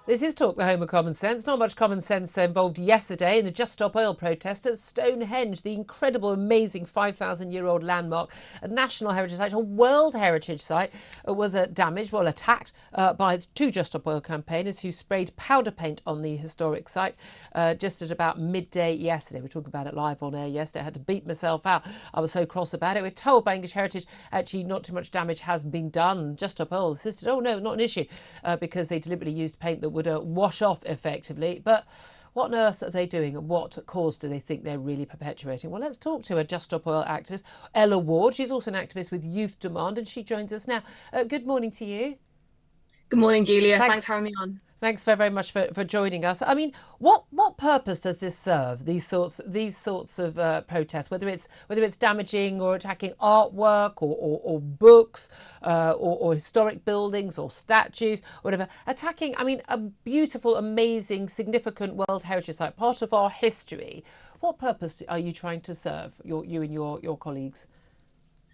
This is Talk the Home of Common Sense. Not much common sense involved yesterday in the Just Stop Oil protest at Stonehenge, the incredible, amazing 5,000-year-old landmark, a National Heritage Site, a World Heritage Site, was damaged, well, attacked by two Just Stop Oil campaigners who sprayed powder paint on the historic site just at about midday yesterday. We were talking about it live on air yesterday. I had to beat myself out. I was so cross about it. We're told by English Heritage actually not too much damage has been done. Just Stop Oil insisted, oh no, not an issue, because they deliberately used paint that would wash off effectively. But what on earth are they doing, and what cause do they think they're really perpetuating? Well, let's talk to a Just Stop Oil activist, Ella Ward. She's also an activist with Youth Demand, and she joins us now. Good morning to you. Good morning, Julia. Thanks for having me on. Thanks very much for joining us. I mean, what purpose does this serve? These sorts of protests, whether it's damaging or attacking artwork or books or historic buildings or statues, whatever. Attacking, I mean, a beautiful, amazing, significant World Heritage Site, part of our history. What purpose are you trying to serve? You and your colleagues.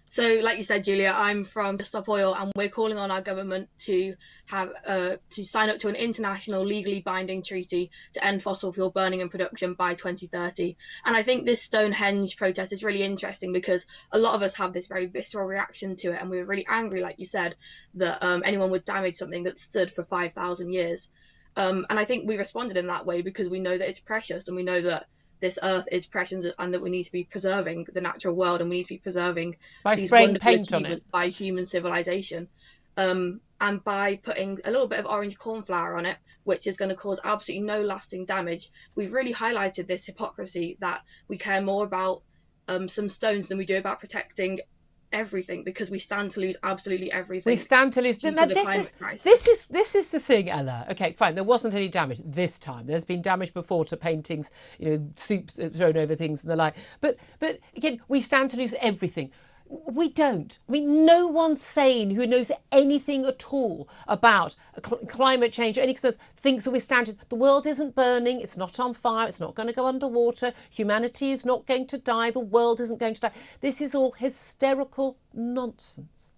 So, like you said, Julia, I'm from Just Stop Oil, and we're calling on our government to have to sign up to an international legally binding treaty to end fossil fuel burning and production by 2030. And I think this Stonehenge protest is really interesting because a lot of us have this very visceral reaction to it, and we were really angry, like you said, that anyone would damage something that stood for 5,000 years. And I think we responded in that way because we know that it's precious, and we know that this earth is precious and that we need to be preserving the natural world, and we need to be preserving by these spraying wonderful paint on it achievements by human civilization, and by putting a little bit of orange cornflower on it, which is going to cause absolutely no lasting damage. We've really highlighted this hypocrisy that we care more about some stones than we do about protecting everything, because we stand to lose absolutely everything. We stand to lose. Now, this is the thing, Ella. Okay, fine. There wasn't any damage this time. There's been damage before to paintings, soup thrown over things and the like. But again, we stand to lose everything. We don't. I mean, no one sane who knows anything at all about climate change or any concerns thinks that we're standing. The world isn't burning. It's not on fire. It's not going to go underwater. Humanity is not going to die. The world isn't going to die. This is all hysterical nonsense.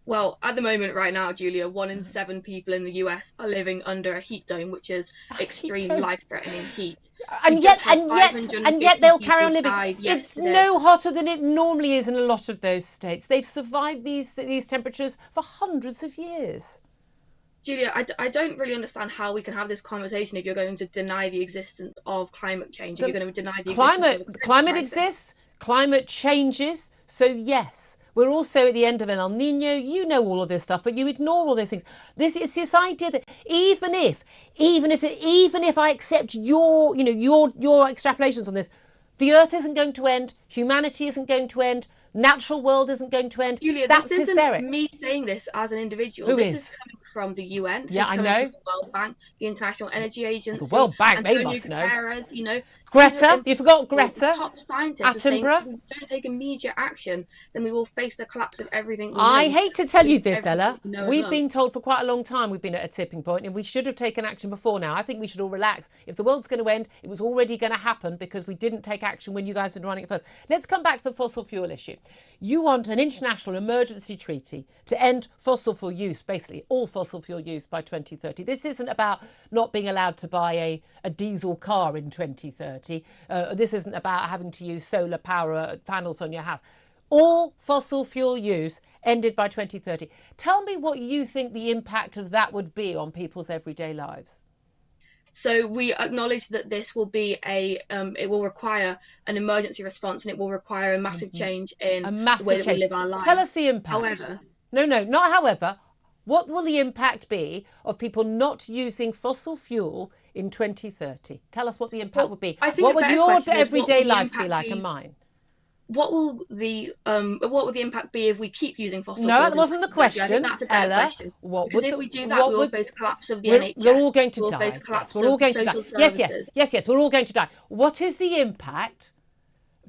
Well, at the moment, right now, Julia, 1 in 7 people in the US are living under a heat dome, which is extreme life-threatening heat. And yet they'll carry on living. It's no hotter than it normally is in a lot of those states. They've survived these temperatures for hundreds of years. Julia, I don't really understand how we can have this conversation if you're going to deny the existence of climate change. If you're going to deny the existence of climate exists, climate changes. So yes. We're also at the end of an El Nino. You know all of this stuff, but you ignore all those things. It's this idea that even if I accept your extrapolations on this, the Earth isn't going to end, humanity isn't going to end, natural world isn't going to end. Julia, that's this isn't hysterics. Me saying this as an individual. Who this is coming from the UN. Yeah, I know. From the World Bank, the International Energy Agency. The World Bank, Antonio they must Guterres, know. Greta, you forgot Greta. Top scientists Attenborough. If we don't take immediate action, then we will face the collapse of everything. I hate to tell you this, Ella. We've been told for quite a long time we've been at a tipping point, and we should have taken action before now. I think we should all relax. If the world's going to end, it was already going to happen because we didn't take action when you guys were running it first. Let's come back to the fossil fuel issue. You want an international emergency treaty to end fossil fuel use, basically all fossil fuel use by 2030. This isn't about not being allowed to buy a diesel car in 2030. This isn't about having to use solar power panels on your house. All fossil fuel use ended by 2030. Tell me what you think the impact of that would be on people's everyday lives. So we acknowledge that this will be it will require an emergency response, and it will require a massive change in the way that we live our lives. Tell us the impact. However, not however. What will the impact be of people not using fossil fuel in 2030? Tell us what the impact would be. What would your everyday life be like and mine? What will the impact be if we keep using fossil fuels? No, that wasn't the question, Ella. Because if we do that, we will face collapse of the NHS. We're all going to die. We're all going to die. Yes, we're all going to die. What is the impact,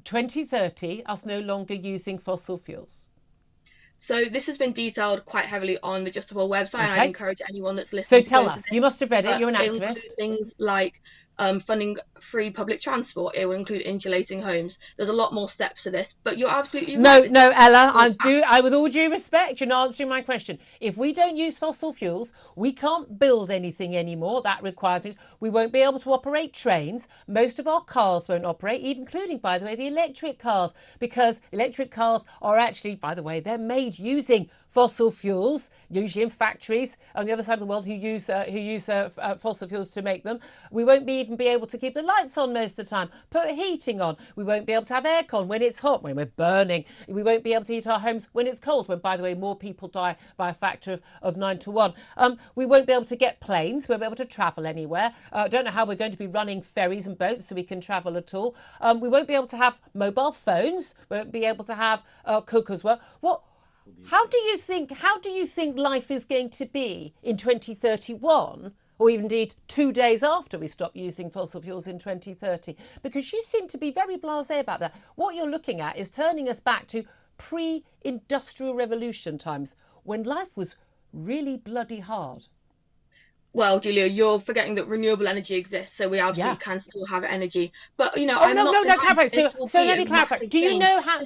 2030, us no longer using fossil fuels? So this has been detailed quite heavily on the Just Stop Oil website, and I encourage anyone that's listening. So tell us. You must have read it. You're an activist. Things like funding free public transport. It will include insulating homes. There's a lot more steps to this, but you're absolutely No, right. no, Ella, with all due respect, you're not answering my question. If we don't use fossil fuels, we can't build anything anymore. That requires it. We won't be able to operate trains. Most of our cars won't operate, including, by the way, the electric cars, because electric cars are actually, by the way, they're made using fossil fuels, usually in factories on the other side of the world who use fossil fuels to make them. We won't even be able to keep the lights on most of the time, put heating on. We won't be able to have aircon when it's hot, when we're burning. We won't be able to heat our homes when it's cold, when, by the way, more people die by a factor of 9 to 1. We won't be able to get planes. We won't be able to travel anywhere. I don't know how we're going to be running ferries and boats so we can travel at all. We won't be able to have mobile phones. We won't be able to have cookers. How do you think life is going to be in 2031, or even indeed 2 days after we stop using fossil fuels in 2030? Because you seem to be very blasé about that. What you're looking at is turning us back to pre-industrial revolution times, when life was really bloody hard. Well, Julia, you're forgetting that renewable energy exists, so we absolutely can still have energy. But I'm no, not denying clarify. this will So be let me a clarify. massive Do you change. know how?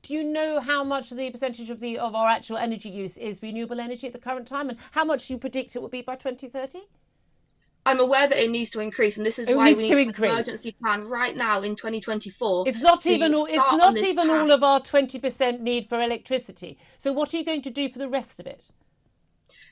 Do you know how much the percentage of our actual energy use is renewable energy at the current time, and how much you predict it will be by 2030? I'm aware that it needs to increase, and this is why we need an emergency plan right now in 2024. It's not even all of our 20% need for electricity. So what are you going to do for the rest of it?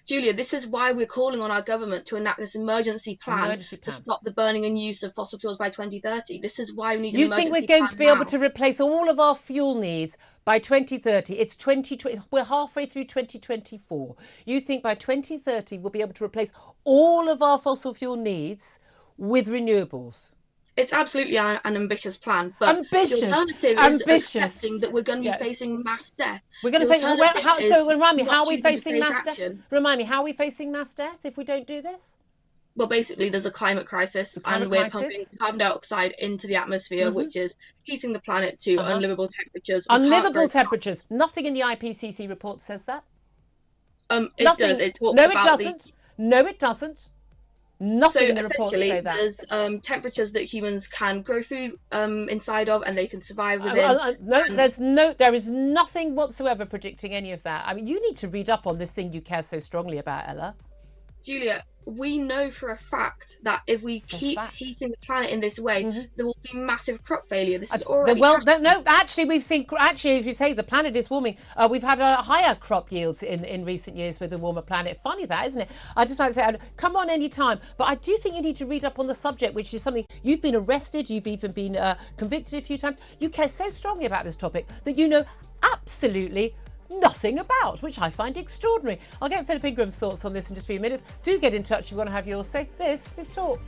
Julia, this is why we're calling on our government to enact this emergency plan to stop the burning and use of fossil fuels by 2030. This is why we need an emergency plan. You think we're going to be able to replace all of our fuel needs by 2030? It's 2020. We're halfway through 2024. You think by 2030 we'll be able to replace all of our fossil fuel needs with renewables? It's absolutely an ambitious plan, but the alternative is accepting that we're going to be facing mass death. We're going to face. So remind me, how are we facing mass death? Remind me, how are we facing mass death if we don't do this? Well, basically, there's a climate crisis, and we're pumping carbon dioxide into the atmosphere, which is heating the planet to unlivable temperatures. Unlivable temperatures. Nothing in the IPCC report says that. It does. It talks about it doesn't. No, it doesn't. Nothing in the report say that. There's temperatures that humans can grow food inside of, and they can survive within. There is nothing whatsoever predicting any of that. I mean, you need to read up on this thing you care so strongly about, Ella. Julia, we know for a fact that if we keep heating the planet in this way, there will be massive crop failure. This is already actually, we've seen, as you say, the planet is warming. We've had higher crop yields in recent years with a warmer planet. Funny that, isn't it? I just like to say, come on any time. But I do think you need to read up on the subject, which is something you've been arrested, you've even been convicted a few times. You care so strongly about this topic that you know absolutely nothing about, which I find extraordinary. I'll get Philip Ingram's thoughts on this in just a few minutes. Do get in touch if you want to have yours say. This is Talk.